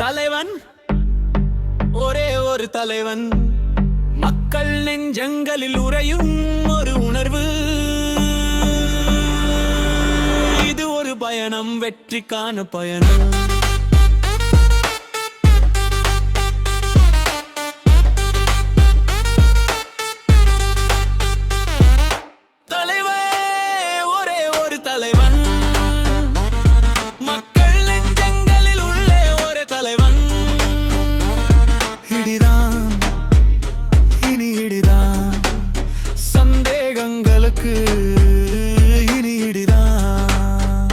தலைவன் ஒரே ஒரு தலைவன், மக்கள் நெஞ்சங்களில் உறையும் ஒரு உணர்வு. இது ஒரு பயணம், வெற்றிக்கான பயணம். தலைவன் மக்கள் நெஞ்சங்களில் உள்ளே ஒரு தலைவன். இடிதான் இனி இடிதான், சந்தேகங்களுக்கு இனி இடிதான்.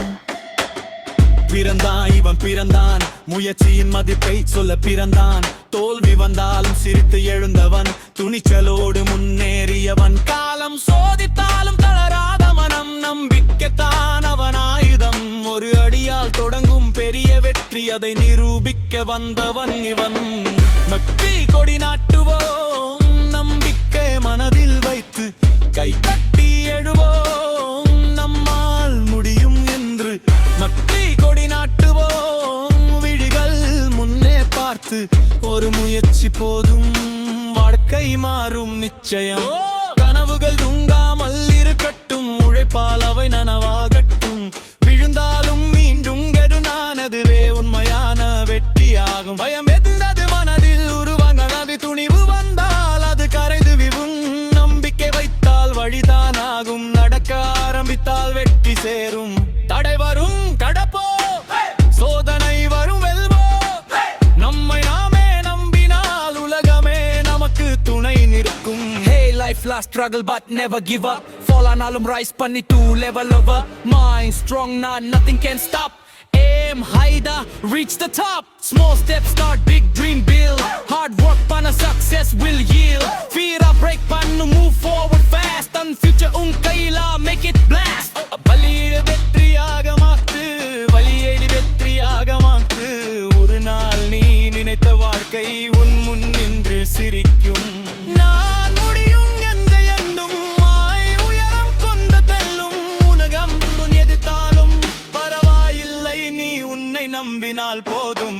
பிறந்தான் இவன் பிறந்தான், முயற்சியின் மதிப்பை சொல்ல பிறந்தான். தோல்வி வந்தாலும் சிரித்து எழுந்தவன், துணிச்சலோடு முன்னேறியவன். காலம் சோதித்தாலும் தளராத மனம், நம்பிக்கைத்தான் அவன் ஆயுதம். ஒரு அடியால் தொடங்கும் பெரிய வெற்றி, அதை நிரூபிக்க வந்தவன் இவன். மக்கள் கொடி நாட்டுவோம், நம்பிக்கை மனதில் வைத்து கை கட்டி எழுவோம், நம்மால் முடியும் என்று. மக்கள் கொடி நாட்டுவோம், விழிகள் முன்னே பார்த்து. ஒரு முயற்சி போதும், வாழ்க்கை மாறும் நிச்சயம். கனவுகள் தூங்காமல் இருக்கட்டும், உழைப்பால் அவை நனவாகட்டும். விழுந்தாலும் மீண்டும் கெடுனான், அதுவே உண்மையான வெற்றியாகும். பயம் எந்தது மனதில் உருவாங்காது, துணிவு வந்தால் அது கரைந்து விவும். நம்பிக்கை வைத்தால் வழிதான் ஆகும், நடக்க ஆரம்பித்தால் வெற்றி சேரும். தடை வரும் கடப்போ, சோதனை வரும் வெல்வோ. நம்மை நாமே நம்பினால் உலகமே நமக்கு துணை நிற்கும். Life last struggle but never give up. Fall ஆனாலும் rise பண்ணி to level over. Mind strong now nothing can stop. Aim higher, reach the top. Small steps start, big dream build. Hard work பண்ண success will yield. Fear break பண்ணு move forward fast. And future கையில make it blast. வலியை வெற்றியாக மாற்று, வலியை வெற்றியாக மாற்று. ஒரு நாள் நீ நினைத்த வாழ்க்கை உன் முன் நின்று சிரிக்கும். நம்பினால் போதும்.